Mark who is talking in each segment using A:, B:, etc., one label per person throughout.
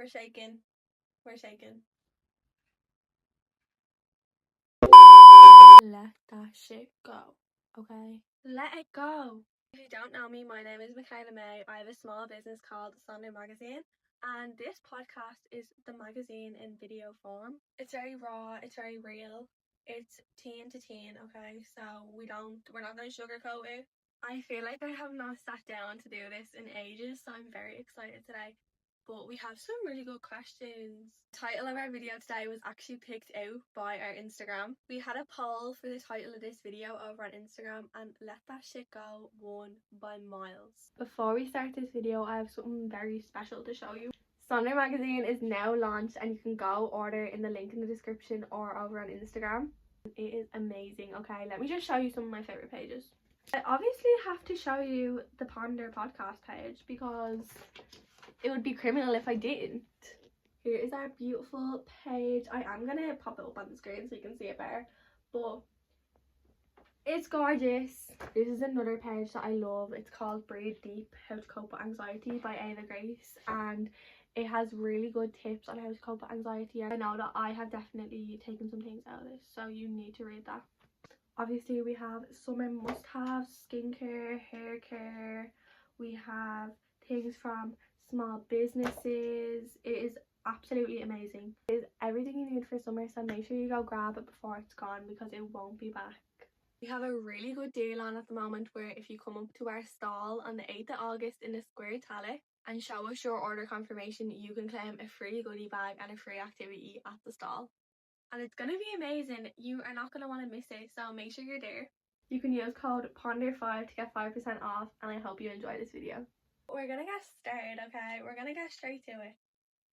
A: We're shaking. We're shaking. Let that shit go, okay? Let it go. If you don't know me, my name is Michela Mai. I have a small business called Sonder magazine, and this podcast is the magazine in video form. It's very raw, it's very real. It's teen to teen, okay? So we're not going to sugarcoat it. I feel like I have not sat down to do this in ages, so I'm very excited today. But we have some really good questions. The title of our video today was actually picked out by our Instagram. We had a poll for the title of this video over on Instagram, and Let That Shit Go won by miles. Before we start this video, I have something very special to show you. Sonder magazine is now launched, and you can go order in the link in the description or over on Instagram. It is amazing. Okay, let me just show you some of my favorite pages. I obviously have to show you the Ponder podcast page because it would be criminal if I didn't. Here is our beautiful page. I am going to pop it up on the screen so you can see it better. But it's gorgeous. This is another page that I love. It's called Breathe Deep, How to Cope with Anxiety by Ava Grace. And it has really good tips on how to cope with anxiety. I know that I have definitely taken some things out of this, so you need to read that. Obviously we have summer must-haves, skincare, hair care. We have things from small businesses. It is absolutely amazing. It is everything you need for summer, so make sure you go grab it before it's gone because it won't be back. We have a really good deal on at the moment where if you come up to our stall on the 8th of August in the Square Tally and show us your order confirmation, you can claim a free goodie bag and a free activity at the stall. And it's going to be amazing. You are not going to want to miss it, so make sure you're there. You can use code PONDER5 to get 5% off, and I hope you enjoy this video. We're going to get started, okay? We're going to get straight to it.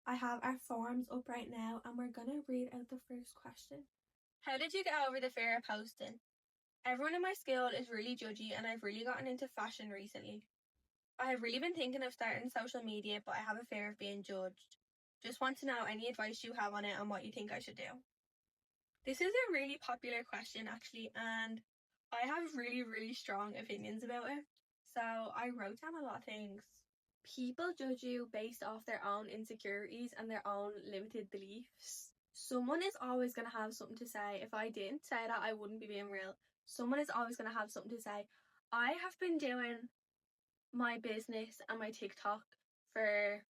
A: I have our forms up right now, and we're going to read out the first question. How did you get over the fear of posting? Everyone in my school is really judgy, and I've really gotten into fashion recently. I have really been thinking of starting social media, but I have a fear of being judged. Just want to know any advice you have on it and what you think I should do. This is a really popular question actually, and I have really strong opinions about it. So I wrote down a lot of things. People judge you based off their own insecurities and their own limited beliefs. Someone is always going to have something to say. If I didn't say that, I wouldn't be being real. Someone is always going to have something to say. I have been doing my business and my TikTok for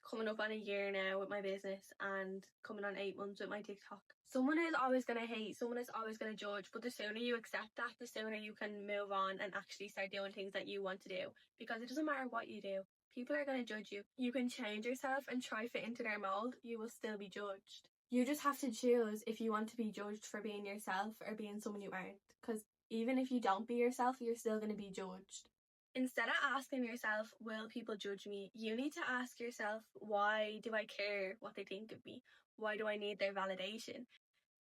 A: coming up on a year now with my business and coming on 8 months with my TikTok. Someone is always going to hate, someone is always going to judge, but the sooner you accept that, the sooner you can move on and actually start doing things that you want to do. Because it doesn't matter what you do, people are going to judge you. You can change yourself and try fit into their mold, you will still be judged. You just have to choose if you want to be judged for being yourself or being someone you aren't. Because even if you don't be yourself, you're still going to be judged. Instead of asking yourself, will people judge me? You need to ask yourself, why do I care what they think of me? Why do I need their validation?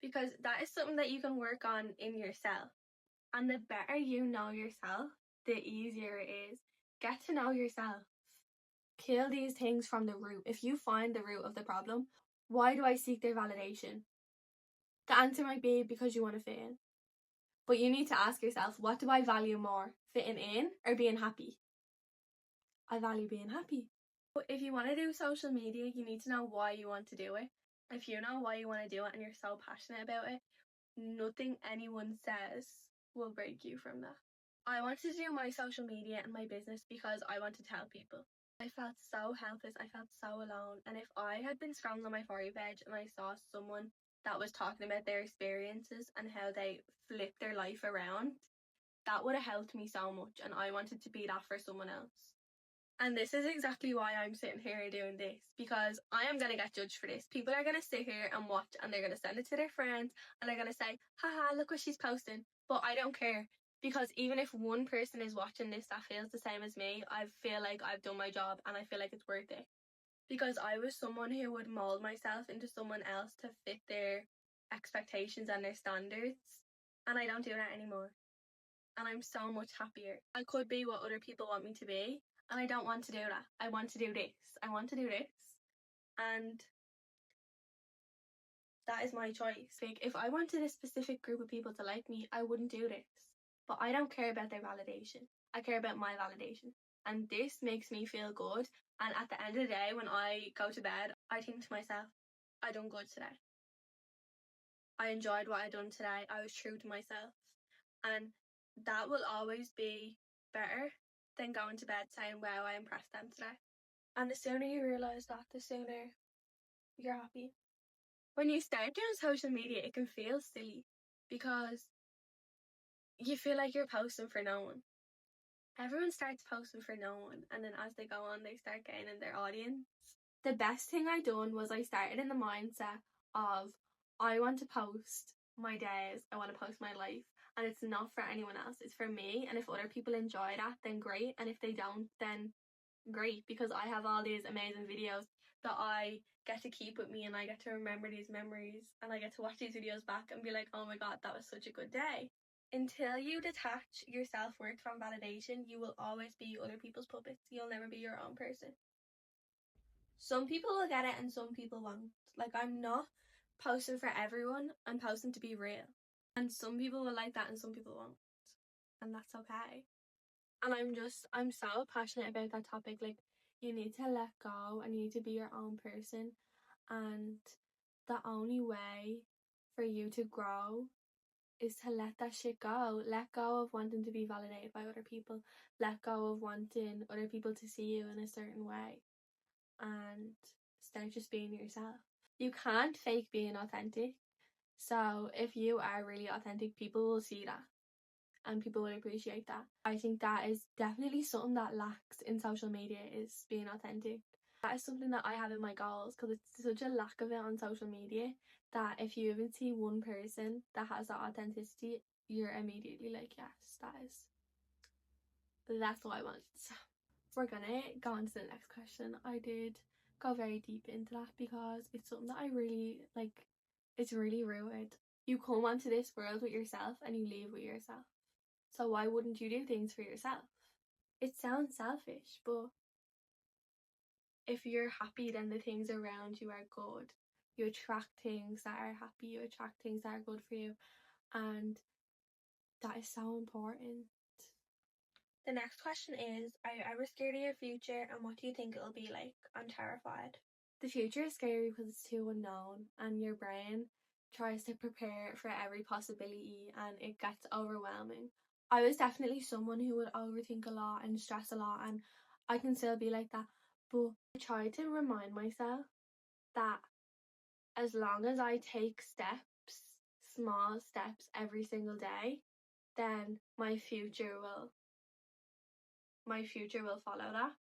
A: Because that is something that you can work on in yourself. And the better you know yourself, the easier it is. Get to know yourself. Kill these things from the root. If you find the root of the problem, why do I seek their validation? The answer might be because you want to fit in. But you need to ask yourself, what do I value more, fitting in or being happy? I value being happy. But if you want to do social media, you need to know why you want to do it. If you know why you want to do it and you're so passionate about it, nothing anyone says will break you from that. I wanted to do my social media and my business because I wanted to help people. I felt so helpless, I felt so alone, and if I had been scrolling on my For You page and I saw someone that was talking about their experiences and how they flipped their life around, that would have helped me so much, and I wanted to be that for someone else. And this is exactly why I'm sitting here doing this, because I am going to get judged for this. People are going to sit here and watch, and they're going to send it to their friends, and they're going to say, haha, look what she's posting. But I don't care, because even if one person is watching this that feels the same as me, I feel like I've done my job, and I feel like it's worth it. Because I was someone who would mold myself into someone else to fit their expectations and their standards, and I don't do that anymore. And I'm so much happier. I could be what other people want me to be, and I don't want to do that. I want to do this. I want to do this. And that is my choice. Like, if I wanted a specific group of people to like me, I wouldn't do this. But I don't care about their validation. I care about my validation. And this makes me feel good, And at the end of the day, when I go to bed, I think to myself, I done good today. I enjoyed what I done today. I was true to myself. And that will always be better than going to bed saying, wow, I impressed them today. And the sooner you realise that, the sooner you're happy. When you start doing social media, it can feel silly because you feel like you're posting for no one. Everyone starts posting for no one, and then as they go on, they start gaining their audience. The best thing I done was I started in the mindset of I want to post my days, I want to post my life, and it's not for anyone else, it's for me. And if other people enjoy that, then great, and if they don't, then great, because I have all these amazing videos that I get to keep with me, and I get to remember these memories, and I get to watch these videos back and be like, oh my god, that was such a good day. Until you detach your self-worth from validation, you will always be other people's puppets. You'll never be your own person. Some people will get it and some people won't. Like, I'm not posting for everyone, I'm posting to be real. And some people will like that and some people won't. And that's okay. And I'm so passionate about that topic. Like, you need to let go and you need to be your own person. And the only way for you to grow is to let that shit go. Let go of wanting to be validated by other people. Let go of wanting other people to see you in a certain way. And start just being yourself. You can't fake being authentic. So if you are really authentic, people will see that. And people will appreciate that. I think that is definitely something that lacks in social media, is being authentic. That is something that I have in my goals, because it's such a lack of it on social media that if you even see one person that has that authenticity, you're immediately like, yes, that's what I want. So we're gonna go on to the next question. I did go very deep into that because it's something that I really like. It's really rooted. You come onto this world with yourself and you leave with yourself. So why wouldn't you do things for yourself? It sounds selfish, but if you're happy, then the things around you are good. You attract things that are happy, you attract things that are good for you, and that is so important. The next question is, are you ever scared of your future, and what do you think it'll be like? I'm terrified. The future is scary because it's too unknown, and your brain tries to prepare for every possibility and it gets overwhelming. I was definitely someone who would overthink a lot and stress a lot, and I can still be like that, but I try to remind myself that as long as I take steps, small steps every single day, then my future will follow that.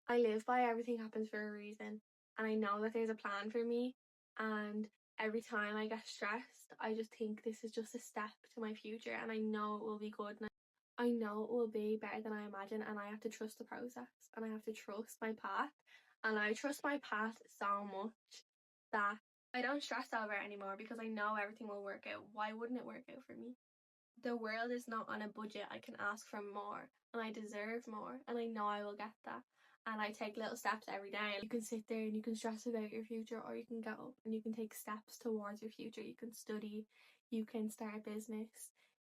A: I live by everything happens for a reason, and I know that there's a plan for me, and every time I get stressed, I just think this is just a step to my future, and I know it will be good, and I know it will be better than I imagine, and I have to trust the process, and I have to trust my path, and I trust my path so much that I don't stress over it anymore because I know everything will work out. Why wouldn't it work out for me? The world is not on a budget. I can ask for more, and I deserve more, and I know I will get that. And I take little steps every day. You can sit there and you can stress about your future, or you can get up and you can take steps towards your future. You can study, you can start a business,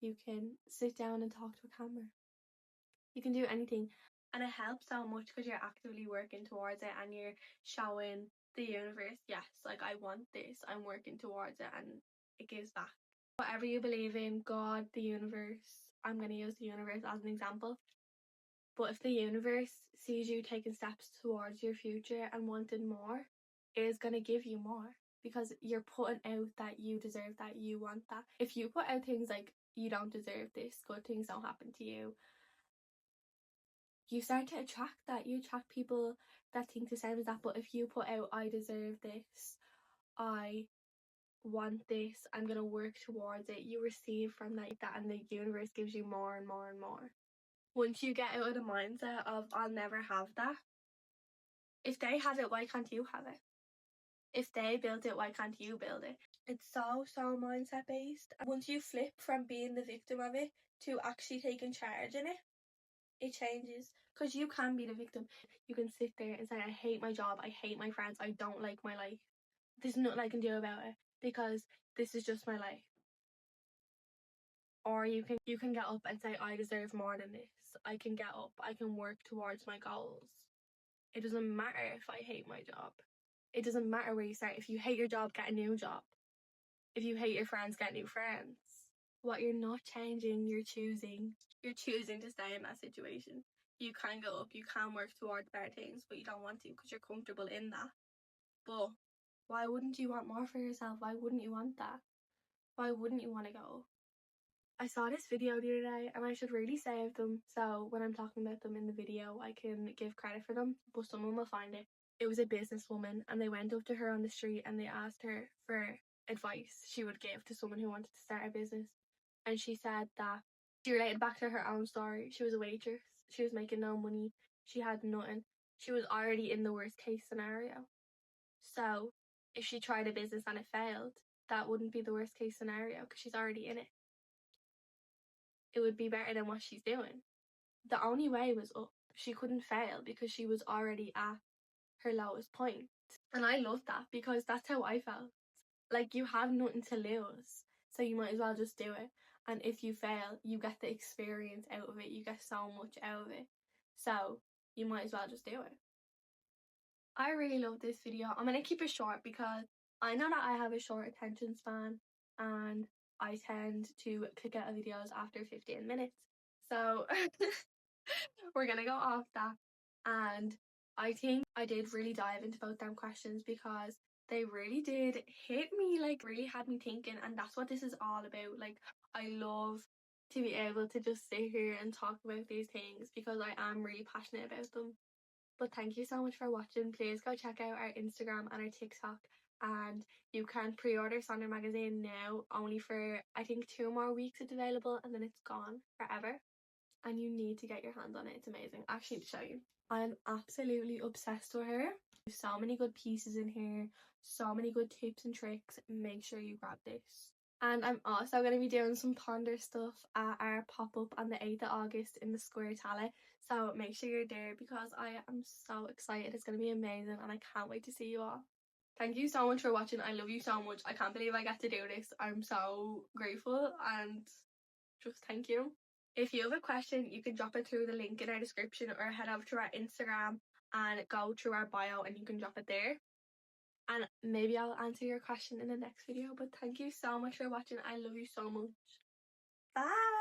A: you can sit down and talk to a camera. You can do anything, and it helps so much because you're actively working towards it and you're showing the universe, yes, like, I want this, I'm working towards it, and it gives back. Whatever you believe in, God, the universe, I'm going to use the universe as an example. But if the universe sees you taking steps towards your future and wanting more, it is going to give you more because you're putting out that you deserve that, you want that. If you put out things like, you don't deserve this, good things don't happen to you, you start to attract that. You attract people that think the same as that. But if you put out, I deserve this, I want this, I'm gonna work towards it, you receive from that, and the universe gives you more and more and more. Once you get out of the mindset of, I'll never have that, if they have it, why can't you have it? If they built it, why can't you build it? It's so mindset based. Once you flip from being the victim of it to actually taking charge in it, it changes, because you can be the victim. You can sit there and say, I hate my job, I hate my friends, I don't like my life, there's nothing I can do about it because this is just my life. Or you can get up and say, I deserve more than this, I can get up, I can work towards my goals. It doesn't matter if I hate my job. It doesn't matter where you start. If you hate your job, get a new job. If you hate your friends, get new friends. What you're not changing, you're choosing. You're choosing to stay in that situation. You can go up, you can work towards better things, but you don't want to because you're comfortable in that. But why wouldn't you want more for yourself? Why wouldn't you want that? Why wouldn't you want to go? I saw this video the other day and I should really save them, so when I'm talking about them in the video I can give credit for them, but someone will find it. It was a businesswoman and they went up to her on the street and they asked her for advice she would give to someone who wanted to start a business, and she said that she related back to her own story. She was a waitress, she was making no money, she had nothing, she was already in the worst case scenario. So if she tried a business and it failed, that wouldn't be the worst case scenario because she's already in it. It would be better than what she's doing. The only way was up. She couldn't fail because she was already at her lowest point. And I love that because that's how I felt. Like, you have nothing to lose, so you might as well just do it. And if you fail, you get the experience out of it. You get so much out of it. So you might as well just do it. I really love this video. I'm going to keep it short because I know that I have a short attention span and I tend to click out of videos after 15 minutes. So we're going to go off that. And I think I did really dive into both them questions because they really did hit me, like really had me thinking, and that's what this is all about. Like, I love to be able to just sit here and talk about these things because I am really passionate about them. But thank you so much for watching. Please go check out our Instagram and our TikTok, and you can pre-order Sonder magazine now, only for I think 2 more weeks it's available and then it's gone forever, and you need to get your hands on it. It's amazing. Actually, to show you, I'm absolutely obsessed with her. There's so many good pieces in here, so many good tips and tricks. Make sure you grab this. And I'm also going to be doing some ponder stuff at our pop-up on the 8th of August in the Square Tala. So make sure you're there because I am so excited. It's going to be amazing and I can't wait to see you all. Thank you so much for watching. I love you so much. I can't believe I get to do this. I'm so grateful and just thank you. If you have a question, you can drop it through the link in our description or head over to our Instagram and go through our bio and you can drop it there. And maybe I'll answer your question in the next video. But thank you so much for watching. I love you so much. Bye!